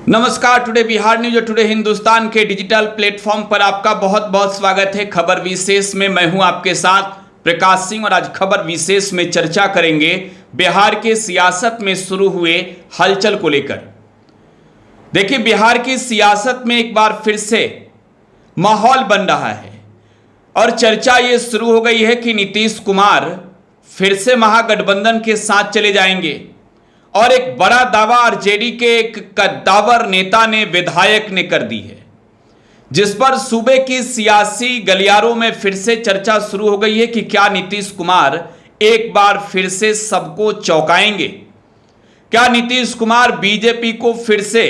नमस्कार। Today Bihar news और today Hindustan के डिजिटल प्लेटफॉर्म पर आपका बहुत बहुत स्वागत है। खबर विशेष में मैं हूं आपके साथ प्रकाश सिंह और आज खबर विशेष में चर्चा करेंगे बिहार के सियासत में शुरू हुए हलचल को लेकर। देखिए, बिहार की सियासत में एक बार फिर से माहौल बन रहा है और चर्चा ये शुरू हो गई है कि नीतीश कुमार फिर से महागठबंधन के साथ चले जाएंगे और एक बड़ा दावा आरजेडी के एक कद्दावर नेता ने, विधायक ने कर दी है, जिस पर सूबे की सियासी गलियारों में फिर से चर्चा शुरू हो गई है कि क्या नीतीश कुमार एक बार फिर से सबको चौंकाएंगे। क्या नीतीश कुमार बीजेपी को फिर से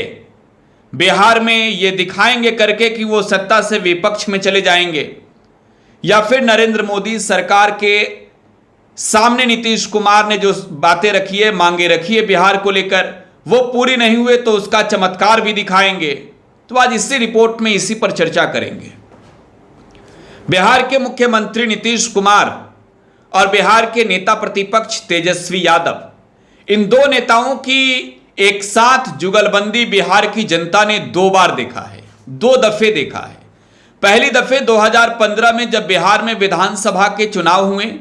बिहार में ये दिखाएंगे करके कि वो सत्ता से विपक्ष में चले जाएंगे, या फिर नरेंद्र मोदी सरकार के सामने नीतीश कुमार ने जो बातें रखी है, मांगे रखी है बिहार को लेकर, वो पूरी नहीं हुए तो उसका चमत्कार भी दिखाएंगे। तो आज इसी रिपोर्ट में इसी पर चर्चा करेंगे। बिहार के मुख्यमंत्री नीतीश कुमार और बिहार के नेता प्रतिपक्ष तेजस्वी यादव, इन दो नेताओं की एक साथ जुगलबंदी बिहार की जनता ने दो बार देखा है, दो दफे देखा है। पहली दफे 2015 में जब बिहार में विधानसभा के चुनाव हुए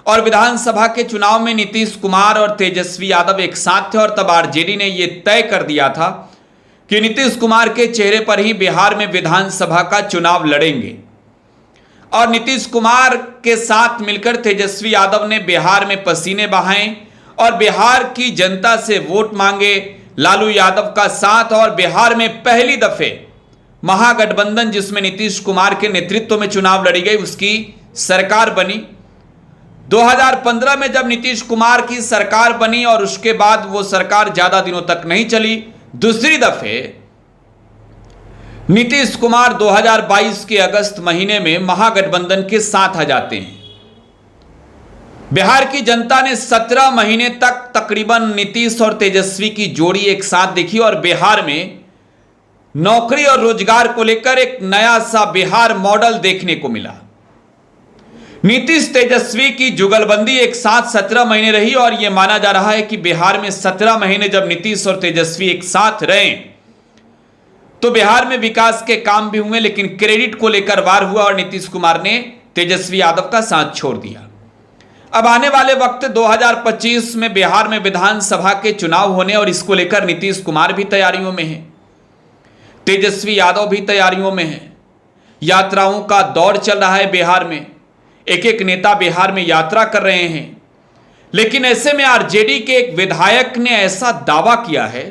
और विधानसभा के चुनाव में नीतीश कुमार और तेजस्वी यादव एक साथ थे और तब आरजेडी ने यह तय कर दिया था कि नीतीश कुमार के चेहरे पर ही बिहार में विधानसभा का चुनाव लड़ेंगे। और नीतीश कुमार के साथ मिलकर तेजस्वी यादव ने बिहार में पसीने बहाए और बिहार की जनता से वोट मांगे, लालू यादव का साथ, और बिहार में पहली दफे महागठबंधन जिसमें नीतीश कुमार के नेतृत्व में चुनाव लड़ी गई, उसकी सरकार बनी। 2015 में जब नीतीश कुमार की सरकार बनी और उसके बाद वो सरकार ज्यादा दिनों तक नहीं चली, दूसरी दफे नीतीश कुमार 2022 के अगस्त महीने में महागठबंधन के साथ आ जाते हैं। बिहार की जनता ने 17 महीने तक तकरीबन नीतीश और तेजस्वी की जोड़ी एक साथ देखी और बिहार में नौकरी और रोजगार को लेकर एक नया सा बिहार मॉडल देखने को मिला। नीतीश तेजस्वी की जुगलबंदी एक साथ 17 महीने रही और यह माना जा रहा है कि बिहार में 17 महीने जब नीतीश और तेजस्वी एक साथ रहे तो बिहार में विकास के काम भी हुए, लेकिन क्रेडिट को लेकर वार हुआ और नीतीश कुमार ने तेजस्वी यादव का साथ छोड़ दिया। अब आने वाले वक्त 2025 में बिहार में विधानसभा के चुनाव होने और इसको लेकर नीतीश कुमार भी तैयारियों में है, तेजस्वी यादव भी तैयारियों में है। यात्राओं का दौर चल रहा है बिहार में, एक एक नेता बिहार में यात्रा कर रहे हैं। लेकिन ऐसे में आरजेडी के एक विधायक ने ऐसा दावा किया है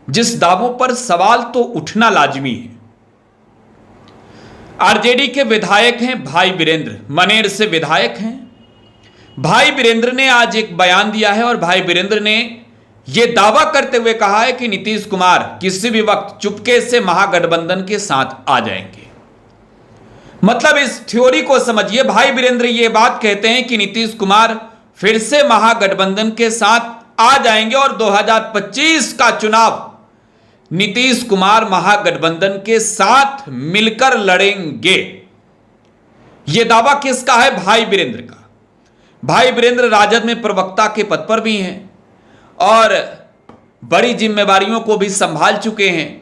जिस दावों पर सवाल तो उठना लाजमी है। आरजेडी के विधायक हैं भाई वीरेंद्र, मनेर से विधायक हैं। भाई वीरेंद्र ने आज एक बयान दिया है और भाई वीरेंद्र ने यह दावा करते हुए कहा है कि नीतीश कुमार किसी भी वक्त चुपके से महागठबंधन के साथ आ जाएंगे। मतलब इस थ्योरी को समझिए, भाई वीरेंद्र ये बात कहते हैं कि नीतीश कुमार फिर से महागठबंधन के साथ आ जाएंगे और 2025 का चुनाव नीतीश कुमार महागठबंधन के साथ मिलकर लड़ेंगे। यह दावा किसका है? भाई वीरेंद्र का। भाई वीरेंद्र राजद में प्रवक्ता के पद पर भी हैं और बड़ी जिम्मेवारियों को भी संभाल चुके हैं।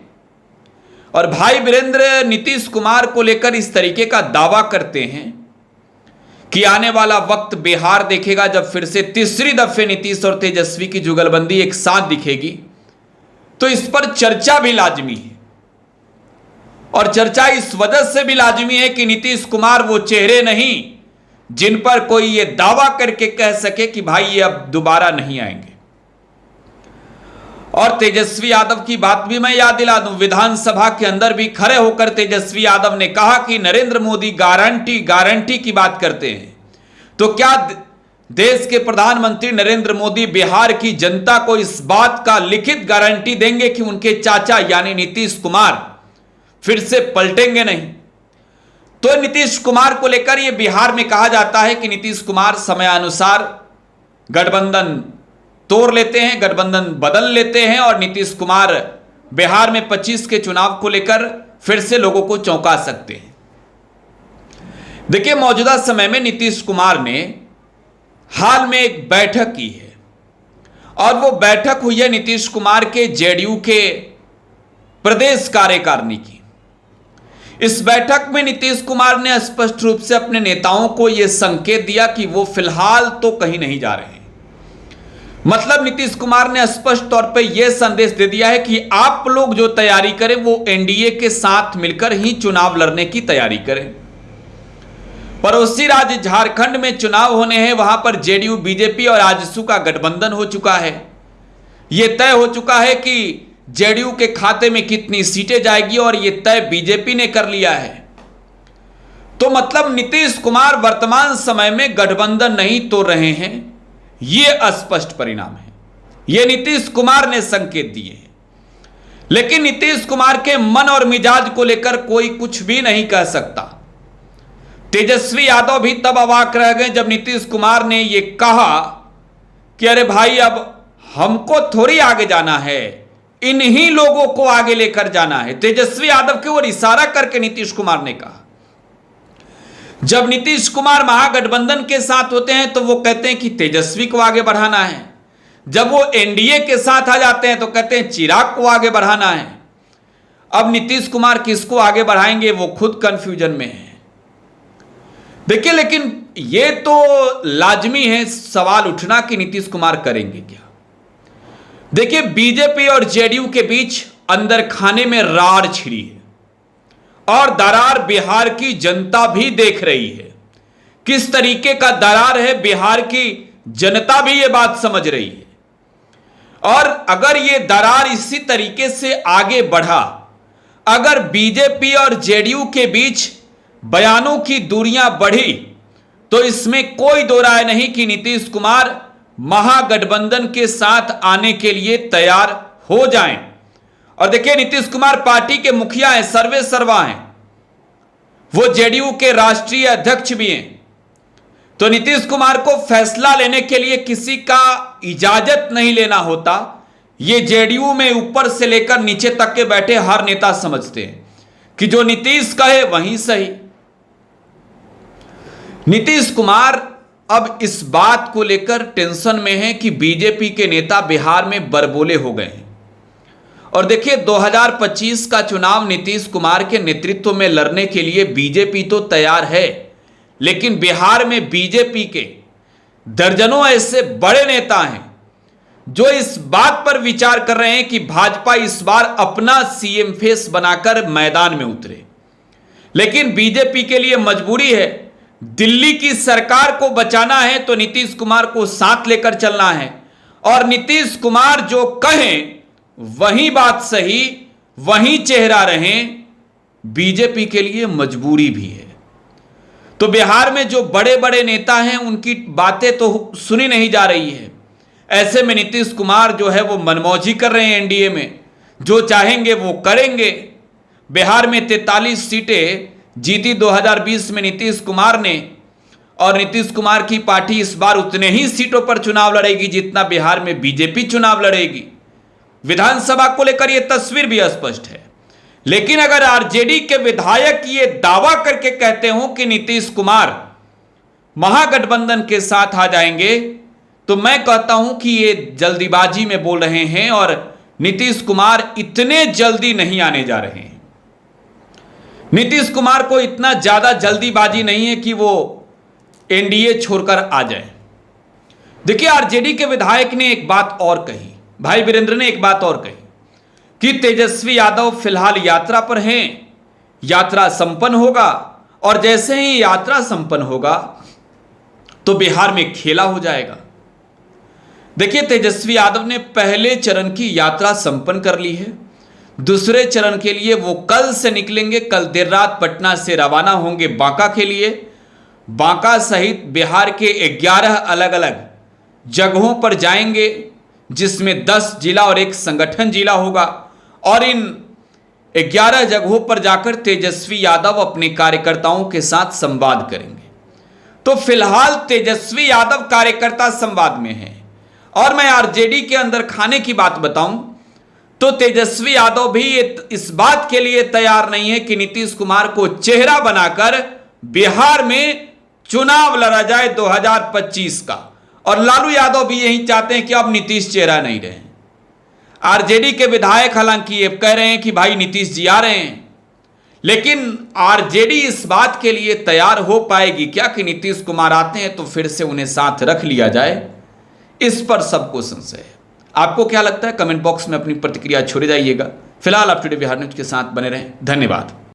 और भाई वीरेंद्र नीतीश कुमार को लेकर इस तरीके का दावा करते हैं कि आने वाला वक्त बिहार देखेगा जब फिर से तीसरी दफे नीतीश और तेजस्वी की जुगलबंदी एक साथ दिखेगी। तो इस पर चर्चा भी लाजमी है और चर्चा इस वजह से भी लाजमी है कि नीतीश कुमार वो चेहरे नहीं जिन पर कोई ये दावा करके कह सके कि भाई ये अब दोबारा नहीं आएंगे। और तेजस्वी यादव की बात भी मैं याद दिला दूं, विधानसभा के अंदर भी खड़े होकर तेजस्वी यादव ने कहा कि नरेंद्र मोदी गारंटी की बात करते हैं, तो क्या देश के प्रधानमंत्री नरेंद्र मोदी बिहार की जनता को इस बात का लिखित गारंटी देंगे कि उनके चाचा यानी नीतीश कुमार फिर से पलटेंगे नहीं? तो नीतीश कुमार को लेकर यह बिहार में कहा जाता है कि नीतीश कुमार समयानुसार गठबंधन तोड़ लेते हैं, गठबंधन बदल लेते हैं और नीतीश कुमार बिहार में 25 के चुनाव को लेकर फिर से लोगों को चौंका सकते हैं। देखिए, मौजूदा समय में नीतीश कुमार ने हाल में एक बैठक की है और वो बैठक हुई है नीतीश कुमार के जेडीयू के प्रदेश कार्यकारिणी की। इस बैठक में नीतीश कुमार ने स्पष्ट रूप से अपने नेताओं को यह संकेत दिया कि वो फिलहाल तो कहीं नहीं जा रहे हैं। मतलब नीतीश कुमार ने स्पष्ट तौर पे यह संदेश दे दिया है कि आप लोग जो तैयारी करें वो एनडीए के साथ मिलकर ही चुनाव लड़ने की तैयारी करें। पड़ोसी राज्य झारखंड में चुनाव होने हैं, वहां पर जेडीयू, बीजेपी और आजसू का गठबंधन हो चुका है। यह तय हो चुका है कि जेडीयू के खाते में कितनी सीटें जाएगी और यह तय बीजेपी ने कर लिया है। तो मतलब नीतीश कुमार वर्तमान समय में गठबंधन नहीं तोड़ रहे हैं, यह स्पष्ट परिणाम है। यह नीतीश कुमार ने संकेत दिए हैं। लेकिन नीतीश कुमार के मन और मिजाज को लेकर कोई कुछ भी नहीं कह सकता। तेजस्वी यादव भी तब अवाक रह गए जब नीतीश कुमार ने यह कहा कि अरे भाई, अब हमको थोड़ी आगे जाना है, इन्हीं लोगों को आगे लेकर जाना है। तेजस्वी यादव की ओर इशारा करके नीतीश कुमार ने कहा। जब नीतीश कुमार महागठबंधन के साथ होते हैं तो वो कहते हैं कि तेजस्वी को आगे बढ़ाना है। जब वो एनडीए के साथ आ जाते हैं तो कहते हैं चिराग को आगे बढ़ाना है। अब नीतीश कुमार किसको आगे बढ़ाएंगे वो खुद कंफ्यूजन में है। देखिए, लेकिन ये तो लाजमी है सवाल उठना कि नीतीश कुमार करेंगे क्या। देखिए, बीजेपी और जेडीयू के बीच अंदर खाने में रार छिड़ी है और दरार बिहार की जनता भी देख रही है। किस तरीके का दरार है, बिहार की जनता भी यह बात समझ रही है। और अगर यह दरार इसी तरीके से आगे बढ़ा, अगर बीजेपी और जेडीयू के बीच बयानों की दूरियां बढ़ी, तो इसमें कोई दो राय नहीं कि नीतीश कुमार महागठबंधन के साथ आने के लिए तैयार हो जाएं। और देखिए, नीतीश कुमार पार्टी के मुखिया हैं, सर्वे सर्वा हैं, वो जेडीयू के राष्ट्रीय अध्यक्ष भी हैं। तो नीतीश कुमार को फैसला लेने के लिए किसी का इजाजत नहीं लेना होता। ये जेडीयू में ऊपर से लेकर नीचे तक के बैठे हर नेता समझते हैं कि जो नीतीश कहे वहीं सही। नीतीश कुमार अब इस बात को लेकर टेंशन में है कि बीजेपी के नेता बिहार में बरबोले हो गए हैं। और देखिए, 2025 का चुनाव नीतीश कुमार के नेतृत्व में लड़ने के लिए बीजेपी तो तैयार है, लेकिन बिहार में बीजेपी के दर्जनों ऐसे बड़े नेता हैं जो इस बात पर विचार कर रहे हैं कि भाजपा इस बार अपना सीएम फेस बनाकर मैदान में उतरे। लेकिन बीजेपी के लिए मजबूरी है, दिल्ली की सरकार को बचाना है तो नीतीश कुमार को साथ लेकर चलना है। और नीतीश कुमार जो कहें वही बात सही, वही चेहरा रहें, बीजेपी के लिए मजबूरी भी है। तो बिहार में जो बड़े बड़े नेता हैं उनकी बातें तो सुनी नहीं जा रही है। ऐसे में नीतीश कुमार जो है वो मनमौजी कर रहे हैं, एनडीए में जो चाहेंगे वो करेंगे। बिहार में 43 सीटें जीती 2020 में नीतीश कुमार ने, और नीतीश कुमार की पार्टी इस बार उतने ही सीटों पर चुनाव लड़ेगी जितना बिहार में बीजेपी चुनाव लड़ेगी। विधानसभा को लेकर यह तस्वीर भी स्पष्ट है। लेकिन अगर आरजेडी के विधायक ये दावा करके कहते हो कि नीतीश कुमार महागठबंधन के साथ आ जाएंगे, तो मैं कहता हूं कि ये जल्दीबाजी में बोल रहे हैं और नीतीश कुमार इतने जल्दी नहीं आने जा रहे हैं। नीतीश कुमार को इतना ज्यादा जल्दीबाजी नहीं है कि वो एनडीए छोड़कर आ जाए। देखिए, आरजेडी के विधायक ने एक बात और कही, भाई वीरेंद्र ने एक बात और कही कि तेजस्वी यादव फिलहाल यात्रा पर हैं, यात्रा संपन्न होगा और जैसे ही यात्रा संपन्न होगा तो बिहार में खेला हो जाएगा। देखिए, तेजस्वी यादव ने पहले चरण की यात्रा संपन्न कर ली है। दूसरे चरण के लिए वो कल से निकलेंगे। कल देर रात पटना से रवाना होंगे बांका के लिए। बांका सहित बिहार के 11 अलग अलग जगहों पर जाएंगे, जिसमें 10 जिला और एक संगठन जिला होगा। और इन 11 जगहों पर जाकर तेजस्वी यादव अपने कार्यकर्ताओं के साथ संवाद करेंगे। तो फिलहाल तेजस्वी यादव कार्यकर्ता संवाद में हैं। और मैं आरजेडी के अंदर खाने की बात बताऊं तो तेजस्वी यादव भी इस बात के लिए तैयार नहीं है कि नीतीश कुमार को चेहरा बनाकर बिहार में चुनाव लड़ा जाए 2025 का। और लालू यादव भी यही चाहते हैं कि अब नीतीश चेहरा नहीं रहे। आरजेडी के विधायक हालांकि ये कह रहे हैं कि भाई नीतीश जी आ रहे हैं, लेकिन आरजेडी इस बात के लिए तैयार हो पाएगी क्या कि नीतीश कुमार आते हैं तो फिर से उन्हें साथ रख लिया जाए? इस पर सबको संशय है। आपको क्या लगता है? कमेंट बॉक्स में अपनी प्रतिक्रिया छोड़ जाइएगा। फिलहाल आप टुडे बिहार न्यूज के साथ बने रहें। धन्यवाद।